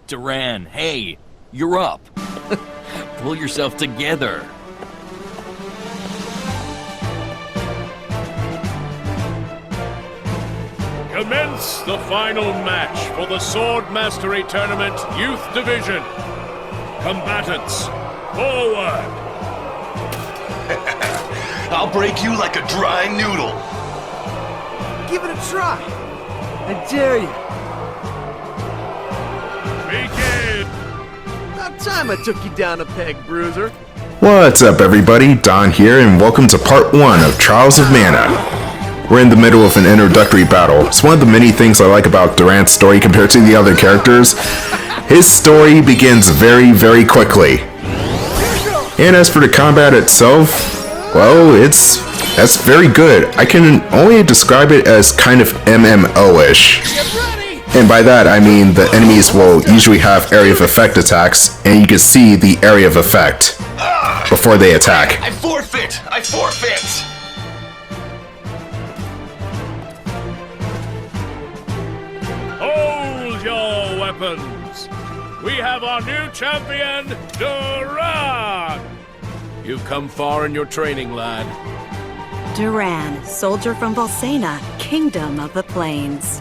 Duran, hey, you're up. Pull yourself together. Commence the final match for the Sword Mastery Tournament Youth Division. Combatants, forward! I'll break you like a dry noodle. Give it a try. I dare you. Begin! About time I took you down a peg, Bruiser. What's up, everybody? Don here, and welcome to part 1 of Trials of Mana. We're in the middle of an introductory battle. It's one of the many things I like about Duran's story compared to the other characters. His story begins very, very quickly. And as for the combat itself, well, that's very good. I can only describe it as kind of MMO-ish. And by that, I mean the enemies will usually have area of effect attacks, and you can see the area of effect before they attack. I forfeit! I forfeit! Hold your weapons! We have our new champion, Duran! You've come far in your training, lad. Duran, soldier from Velsena, kingdom of the plains.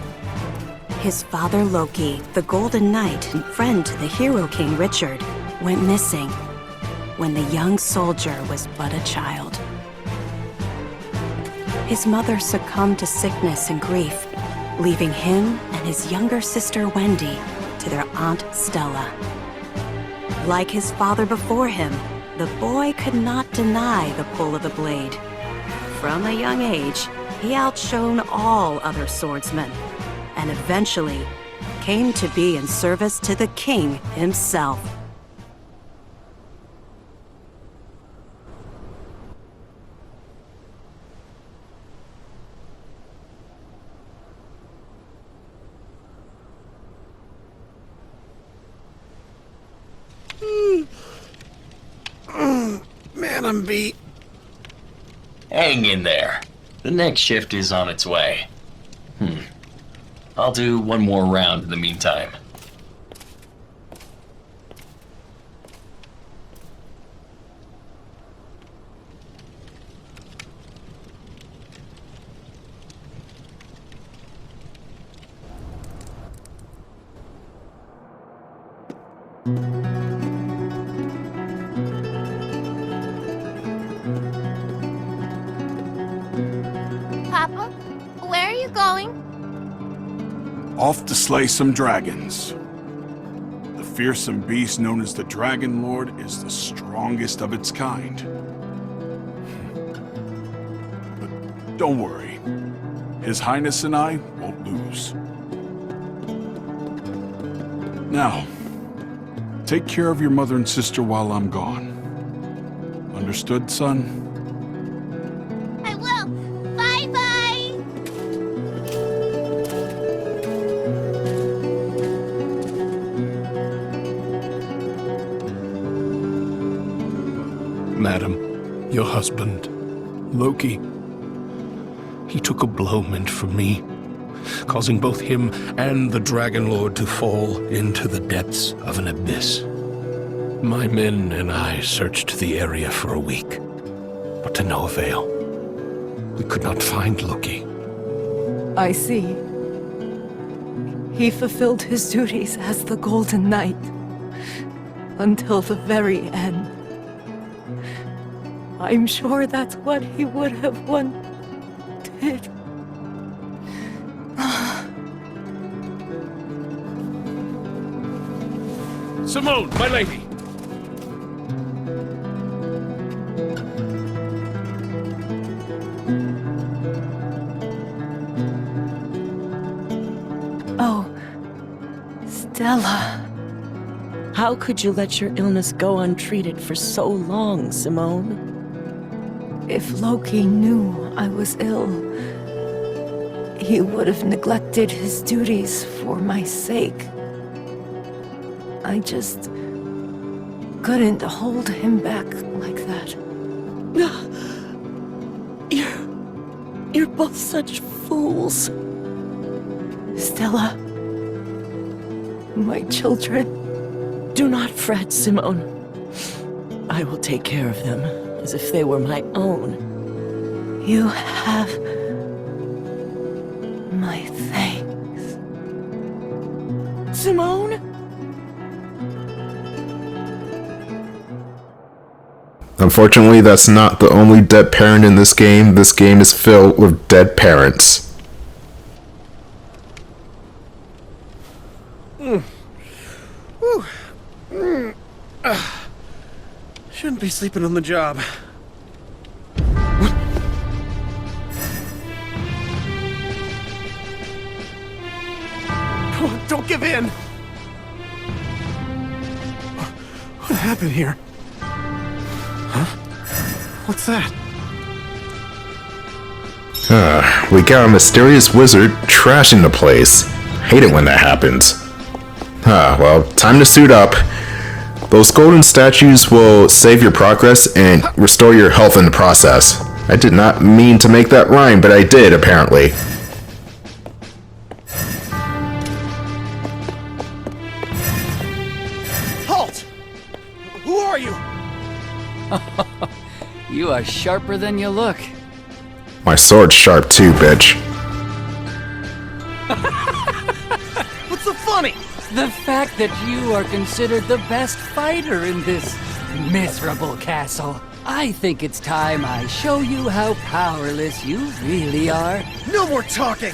His father Loki, the Golden Knight and friend to the hero king Richard, went missing when the young soldier was but a child. His mother succumbed to sickness and grief, leaving him and his younger sister Wendy to their aunt Stella. Like his father before him, the boy could not deny the pull of the blade. From a young age, he outshone all other swordsmen, and eventually came to be in service to the king himself. Man, I'm beat. Hang in there. The next shift is on its way. I'll do one more round in the meantime. Papa, where are you going? Off to slay some dragons. The fearsome beast known as the Dragon Lord is the strongest of its kind. But don't worry. His Highness and I won't lose. Now, take care of your mother and sister while I'm gone. Understood, son? I will. Bye-bye. Madam, your husband, Loki, he took a blow meant for me, causing both him and the Dragon Lord to fall into the depths of an abyss. My men and I searched the area for a week, but to no avail. We could not find Loki. I see. He fulfilled his duties as the Golden Knight until the very end. I'm sure that's what he would have wanted. Simone, my lady! Oh, Stella. How could you let your illness go untreated for so long, Simone? If Loki knew I was ill, he would have neglected his duties for my sake. I just couldn't hold him back like that. You're both such fools. Stella, my children. Do not fret, Simone. I will take care of them as if they were my own. You have my thanks. Simone? Unfortunately, that's not the only dead parent in this game. This game is filled with dead parents. Shouldn't be sleeping on the job. Come on, don't give in! What happened here? Huh? What's that? We got a mysterious wizard trashing the place. Hate it when that happens. Well, time to suit up. Those golden statues will save your progress and restore your health in the process. I did not mean to make that rhyme, but I did, apparently. Halt! Who are you? You are sharper than you look. My sword's sharp too, bitch. What's so funny? The fact that you are considered the best fighter in this miserable castle. I think it's time I show you how powerless you really are. No more talking!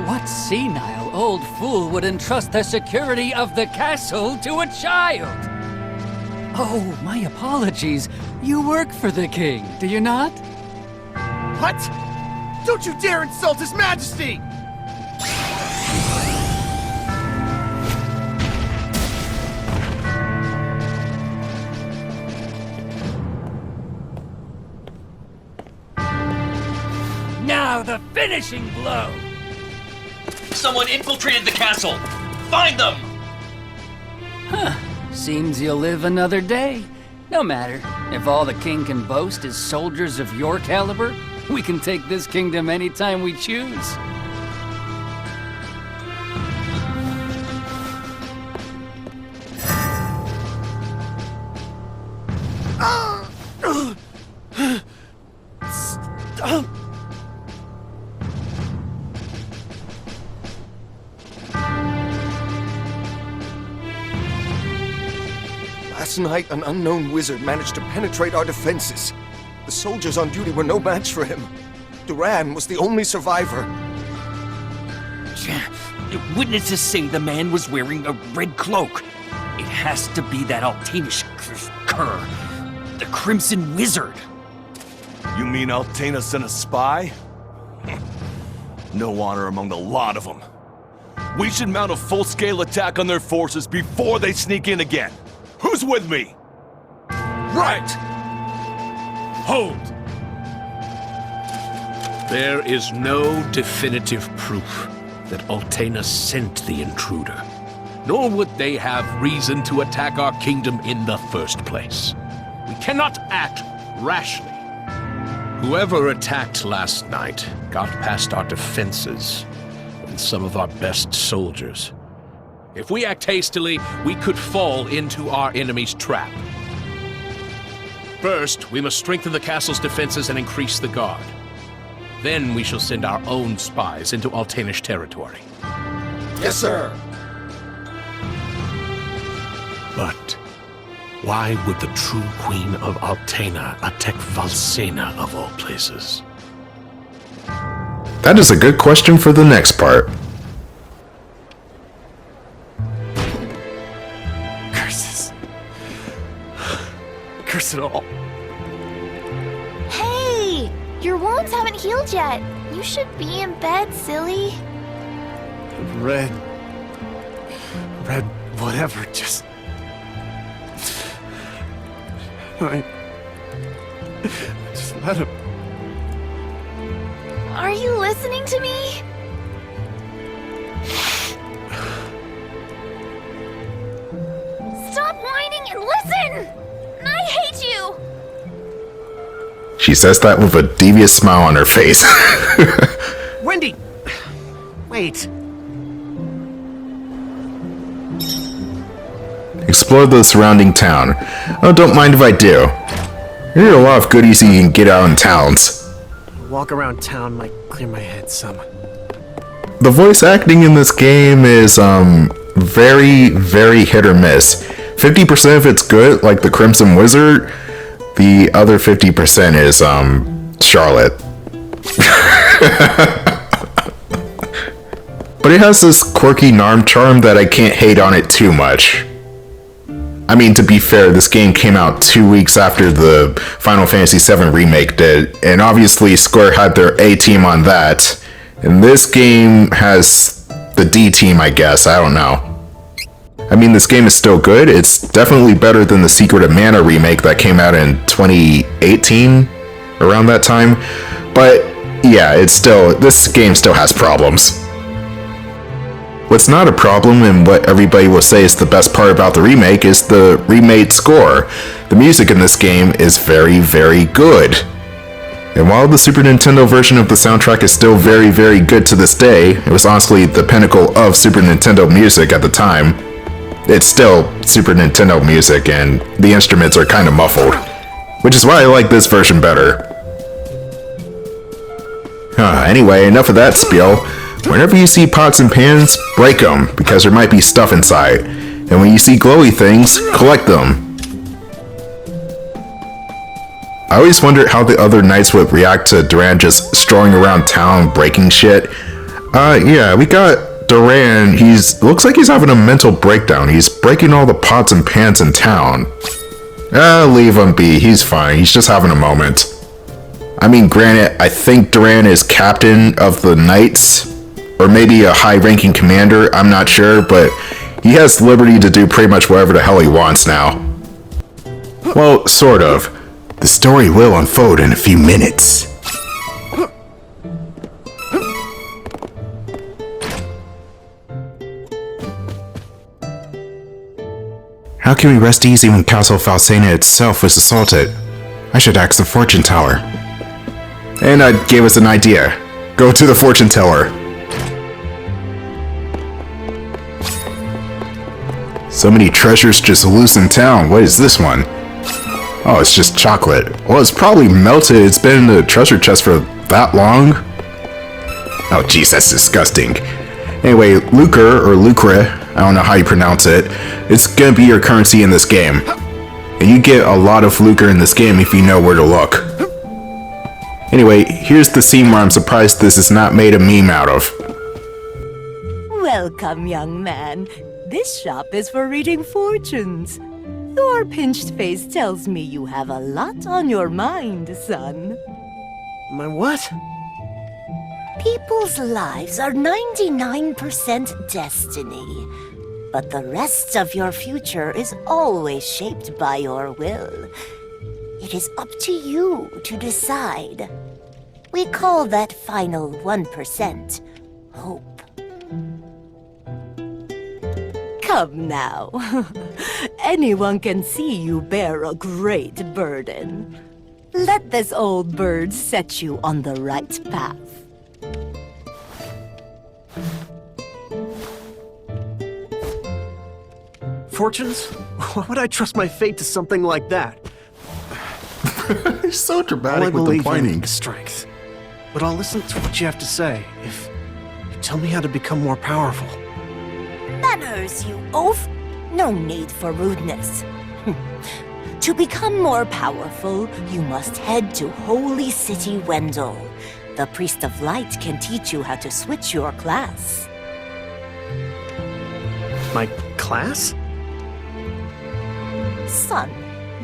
What senile old fool would entrust the security of the castle to a child? Oh, my apologies. You work for the king, do you not? What? Don't you dare insult His Majesty! Now the finishing blow! Someone infiltrated the castle! Find them! Huh. Seems you'll live another day. No matter. If all the king can boast is soldiers of your caliber, we can take this kingdom anytime we choose. Stop! Last night, an unknown wizard managed to penetrate our defenses. The soldiers on duty were no match for him. Duran was the only survivor. Witnesses say the man was wearing a red cloak. It has to be that Altenish cur, the Crimson Wizard. You mean Altena sent a spy? No honor among the lot of them. We should mount a full-scale attack on their forces before they sneak in again. Who's with me? Right! Hold! There is no definitive proof that Altena sent the intruder, nor would they have reason to attack our kingdom in the first place. We cannot act rashly. Whoever attacked last night got past our defenses and some of our best soldiers. If we act hastily, we could fall into our enemy's trap. First, we must strengthen the castle's defenses and increase the guard. Then we shall send our own spies into Altenish territory. Yes, sir. But why would the true queen of Altena attack Velsena of all places? That is a good question for the next part. Curses. Curse it all. Hey! Your wounds haven't healed yet. You should be in bed, silly. Red, whatever, just... Just let him... Are you listening to me? Stop whining and listen! I hate you! She says that with a devious smile on her face. Wendy! Wait. Explore the surrounding town. Oh, don't mind if I do. There are a lot of goodies you can get out in towns. Walk around town might clear my head some. The voice acting in this game is, very, very hit or miss. 50% of it's good, like the Crimson Wizard. The other 50% is, Charlotte. But it has this quirky Narm charm that I can't hate on it too much. I mean, to be fair, this game came out 2 weeks after the Final Fantasy VII Remake did, and obviously Square had their A team on that. And this game has the D team, I guess, I don't know. I mean, this game is still good. It's definitely better than the Secret of Mana remake that came out in 2018, around that time. But yeah, this game still has problems. What's not a problem, and what everybody will say is the best part about the remake, is the remade score. The music in this game is very, very good. And while the Super Nintendo version of the soundtrack is still very, very good to this day, it was honestly the pinnacle of Super Nintendo music at the time, it's still Super Nintendo music, and the instruments are kind of muffled. Which is why I like this version better. Anyway, enough of that spiel. Whenever you see pots and pans, break them, because there might be stuff inside. And when you see glowy things, collect them. I always wondered how the other knights would react to Duran just strolling around town breaking shit. Yeah, we got Duran. Looks like he's having a mental breakdown. He's breaking all the pots and pans in town. Leave him be. He's fine. He's just having a moment. I mean, granted, I think Duran is captain of the knights. Or maybe a high-ranking commander, I'm not sure, but he has liberty to do pretty much whatever the hell he wants now. Well, sort of. The story will unfold in a few minutes. How can we rest easy when Castle Velsena itself was assaulted? I should ask the fortune teller. And I gave us an idea. Go to the fortune teller. So many treasures just loose in town. What is this one? Oh, it's just chocolate. Well, it's probably melted. It's been in the treasure chest for that long. Oh, jeez, that's disgusting. Anyway, lucre, or lucre, I don't know how you pronounce it, it's gonna be your currency in this game. And you get a lot of lucre in this game if you know where to look. Anyway, here's the scene where I'm surprised this is not made a meme out of. Welcome, young man. This shop is for reading fortunes. Your pinched face tells me you have a lot on your mind, son. My what? People's lives are 99% destiny, but the rest of your future is always shaped by your will. It is up to you to decide. We call that final 1% hope. Come now. Anyone can see you bear a great burden. Let this old bird set you on the right path. Fortunes? Why would I trust my fate to something like that? He's so dramatic with the whining. Strength. But I'll listen to what you have to say if you tell me how to become more powerful. Manners, you oaf! No need for rudeness. To become more powerful, you must head to Holy City Wendel. The Priest of Light can teach you how to switch your class. My class? Son,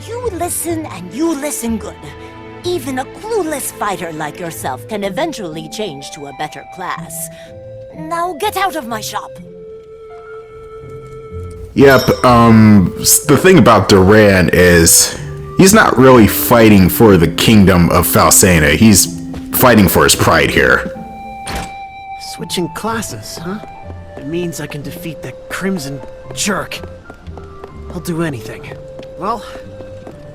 you listen and you listen good. Even a clueless fighter like yourself can eventually change to a better class. Now get out of my shop! Yep, the thing about Duran is he's not really fighting for the kingdom of Velsena. He's fighting for his pride here. Switching classes, huh? It means I can defeat that crimson jerk. I'll do anything. Well,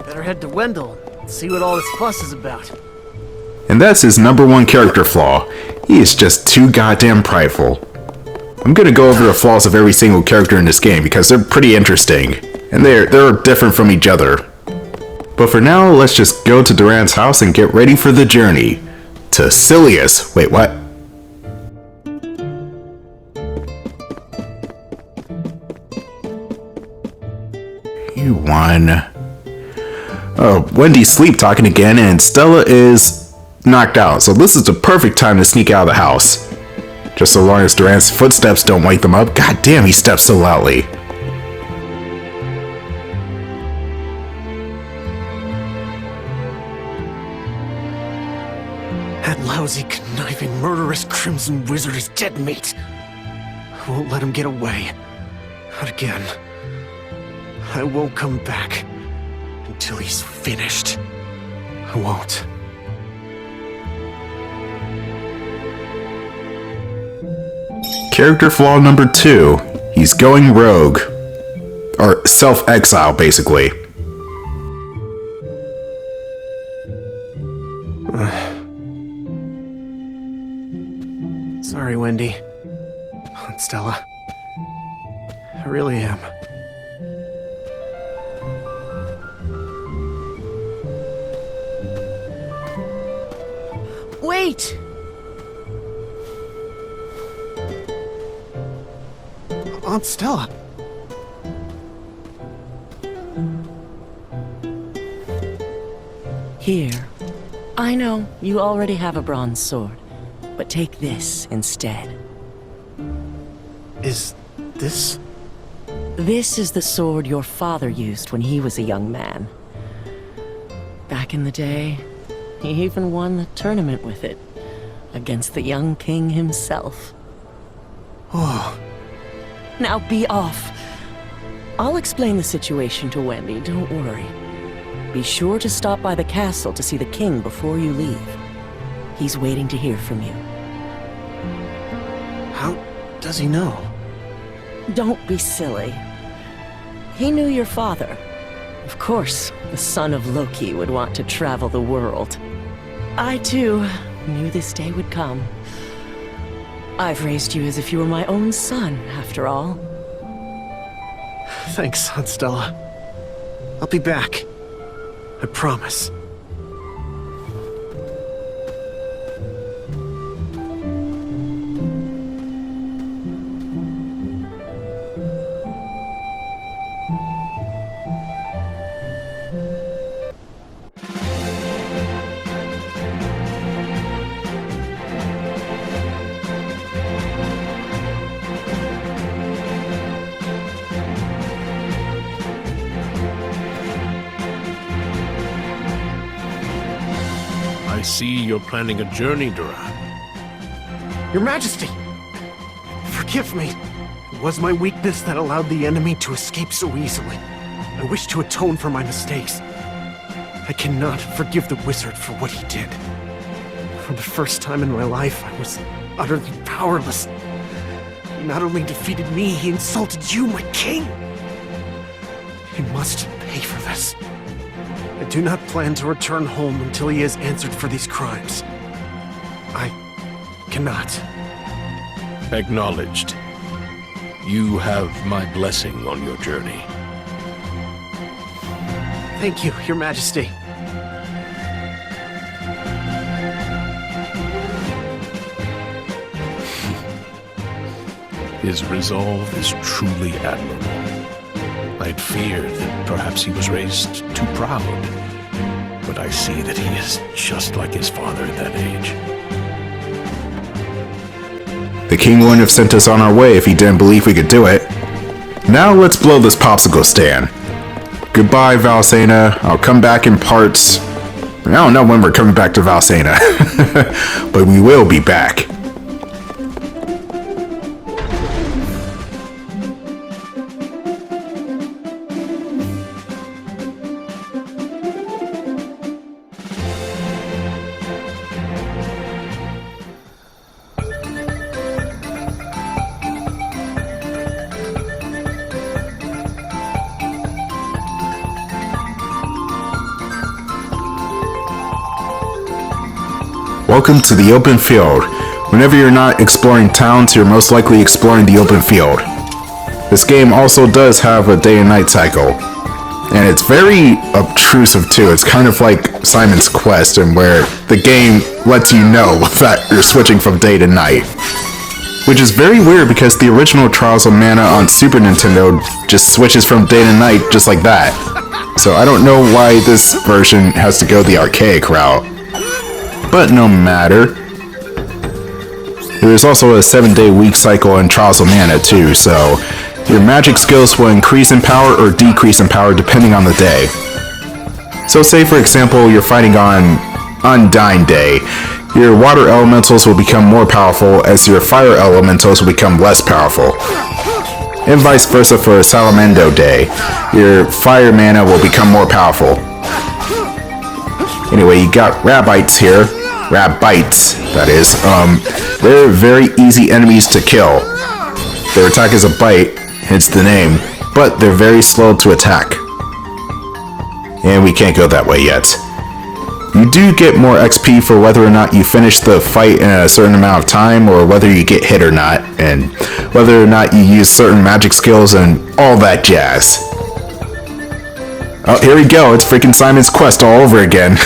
better head to Wendel and Let's see what all this fuss is about. And that's his number one character flaw. He is just too goddamn prideful. I'm gonna go over the flaws of every single character in this game because they're pretty interesting. And they're different from each other. But for now, let's just go to Duran's house and get ready for the journey. To Silius. Wait, what? You won. Oh, Wendy's sleep talking again, and Stella is knocked out, so this is the perfect time to sneak out of the house. Just so long as Duran's footsteps don't wake them up. God damn, he steps so loudly. That lousy, conniving, murderous Crimson Wizard is dead meat. I won't let him get away. Not again. I won't come back until he's finished. I won't. Character flaw number 2. He's going rogue. Or self-exile, basically. Sorry, Wendy. And Stella. I really am. Wait! Aunt Stella. Here. I know, you already have a bronze sword, but take this instead. Is this? This is the sword your father used when he was a young man. Back in the day, he even won the tournament with it, against the young king himself. Oh. Now be off. I'll explain the situation to Wendy, don't worry. Be sure to stop by the castle to see the king before you leave. He's waiting to hear from you. How does he know? Don't be silly. He knew your father. Of course, the son of Loki would want to travel the world. I, too, knew this day would come. I've raised you as if you were my own son, after all. Thanks, Aunt Stella. I'll be back. I promise. I see you're planning a journey, Duran. Your Majesty! Forgive me. It was my weakness that allowed the enemy to escape so easily. I wish to atone for my mistakes. I cannot forgive the wizard for what he did. For the first time in my life, I was utterly powerless. He not only defeated me, he insulted you, my king! He must pay for this. I do not plan to return home until he has answered for these crimes. I cannot. Acknowledged. You have my blessing on your journey. Thank you, Your Majesty. His resolve is truly admirable. I'd feared that perhaps he was raised too proud, but I see that he is just like his father at that age. The king wouldn't have sent us on our way if he didn't believe we could do it. Now let's blow this popsicle stand. Goodbye, Velsena. I'll come back in parts. I don't know when we're coming back to Velsena, but we will be back. welcome to the open field. Whenever you're not exploring towns, you're most likely exploring the open field. This game also does have a day and night cycle. And it's very obtrusive too. It's kind of like Simon's Quest, and where the game lets you know that you're switching from day to night. Which is very weird because the original Trials of Mana on Super Nintendo just switches from day to night just like that. So I don't know why this version has to go the archaic route. But no matter. There's also a 7-day week cycle in Trials of Mana too, so your magic skills will increase in power or decrease in power depending on the day. So say for example you're fighting on Undying Day, your water elementals will become more powerful as your fire elementals will become less powerful. And vice versa for Salamando Day, your fire mana will become more powerful. Anyway, you got Rabbites here. Rabbites, that is. They're very easy enemies to kill. Their attack is a bite, hence the name, but they're very slow to attack. And we can't go that way yet. You do get more XP for whether or not you finish the fight in a certain amount of time, or whether you get hit or not, and whether or not you use certain magic skills and all that jazz. Oh, here we go, it's freaking Simon's Quest all over again.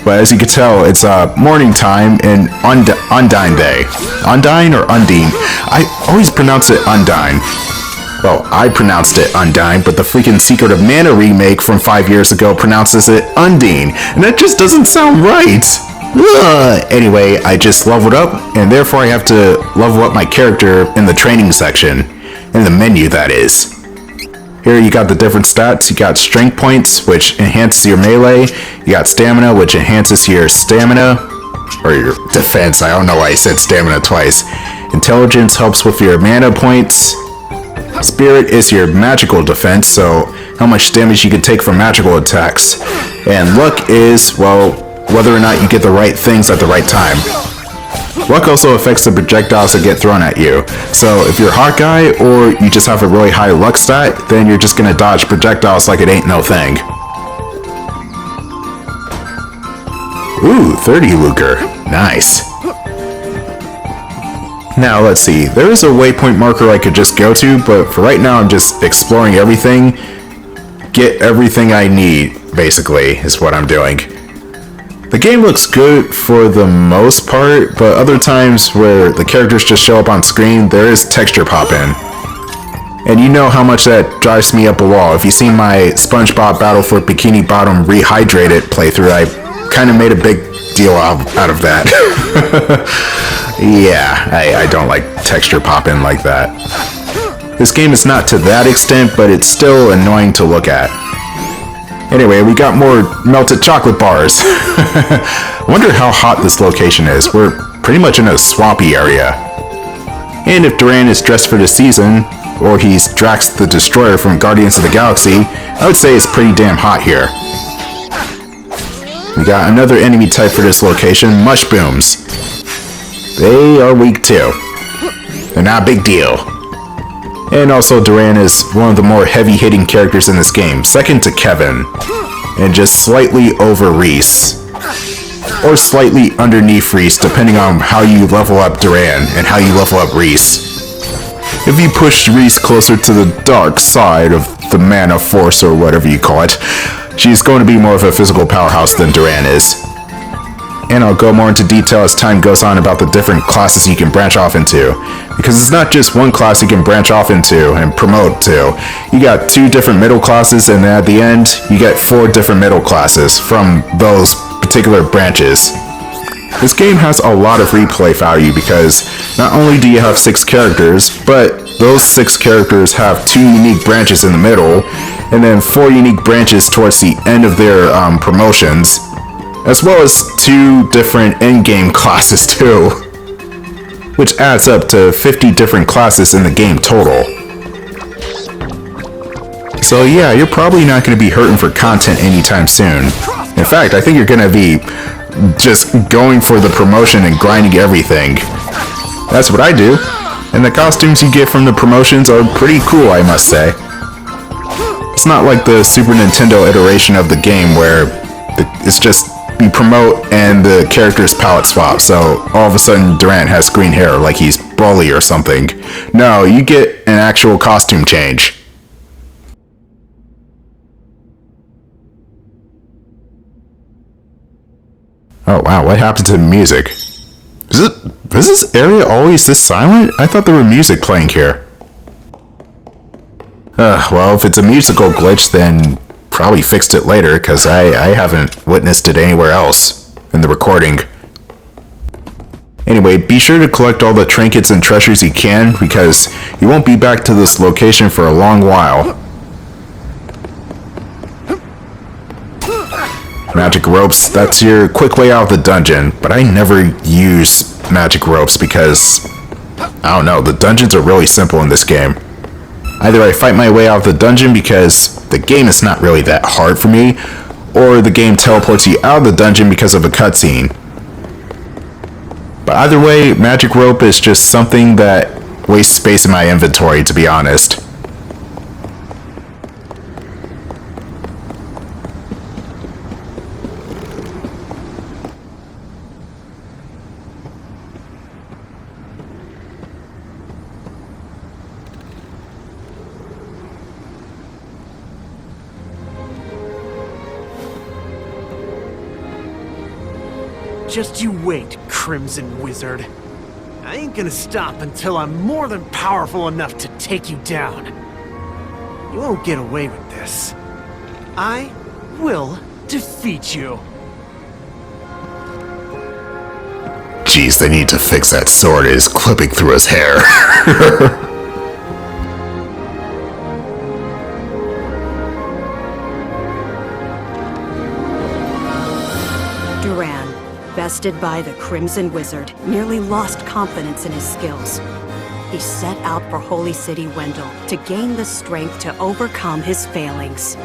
But as you can tell, it's morning time in Undying Day. Undying or Undine? I always pronounce it Undying. Well, I pronounced it Undying, but the freaking Secret of Mana remake from 5 years ago pronounces it Undine, and that just doesn't sound right. Ugh. Anyway, I just leveled up, and therefore I have to level up my character in the training section. In the menu, that is. Here you got the different stats. You got strength points, which enhances your melee. You got stamina, which enhances your stamina. Or your defense, I don't know why I said stamina twice. Intelligence helps with your mana points. Spirit is your magical defense, so how much damage you can take from magical attacks. And luck is, well, whether or not you get the right things at the right time. Luck also affects the projectiles that get thrown at you. So if you're Hawkeye, or you just have a really high luck stat, then you're just gonna dodge projectiles like it ain't no thing. Ooh, 30 Lucre. Nice. Now, let's see. There is a waypoint marker I could just go to, but for right now I'm just exploring everything. Get everything I need, basically, is what I'm doing. The game looks good for the most part, but other times where the characters just show up on screen, there is texture pop-in. And you know how much that drives me up a wall. If you've seen my SpongeBob Battle for Bikini Bottom Rehydrated playthrough, I kind of made a big deal out of that. Yeah, I don't like texture pop-in like that. This game is not to that extent, but it's still annoying to look at. Anyway, we got more melted chocolate bars. I wonder how hot this location is. We're pretty much in a swampy area. And if Duran is dressed for the season, or he's Drax the Destroyer from Guardians of the Galaxy, I would say it's pretty damn hot here. We got another enemy type for this location, Mushbooms. They are weak too. They're not a big deal. And also Duran is one of the more heavy-hitting characters in this game, second to Kevin, and just slightly over Reese. Or slightly underneath Reese, depending on how you level up Duran and how you level up Reese. If you push Reese closer to the dark side of the mana force, or whatever you call it, she's going to be more of a physical powerhouse than Duran is. And I'll go more into detail as time goes on about the different classes you can branch off into. Because it's not just one class you can branch off into and promote to. You got 2 different middle classes, and then at the end, you get 4 different middle classes from those particular branches. This game has a lot of replay value because not only do you have 6 characters, but those 6 characters have 2 unique branches in the middle, and then 4 unique branches towards the end of their promotions, as well as 2 different endgame classes too, which adds up to 50 different classes in the game total. So yeah, you're probably not going to be hurting for content anytime soon. In fact, I think you're going to be just going for the promotion and grinding everything. That's what I do, and the costumes you get from the promotions are pretty cool, I must say. It's not like the Super Nintendo iteration of the game where it's just you promote and the character's palette swap, so all of a sudden Duran has green hair like he's Broly or something. No, you get an actual costume change. Oh wow, what happened to the music? Is this area always this silent? I thought there were music playing here. Well, if it's a musical glitch, then probably fixed it later, because I haven't witnessed it anywhere else in the recording. Anyway, be sure to collect all the trinkets and treasures you can, because you won't be back to this location for a long while. Magic ropes, that's your quick way out of the dungeon, but I never use magic ropes because, I don't know, the dungeons are really simple in this game. Either I fight my way out of the dungeon because the game is not really that hard for me, or the game teleports you out of the dungeon because of a cutscene. But either way, magic rope is just something that wastes space in my inventory, to be honest. Just you wait, Crimson Wizard. I ain't gonna stop until I'm more than powerful enough to take you down. You won't get away with this. I will defeat you. Jeez, they need to fix that sword. It is clipping through his hair. Duran, bested by the Crimson Wizard, nearly lost confidence in his skills. He set out for Holy City Wendel to gain the strength to overcome his failings.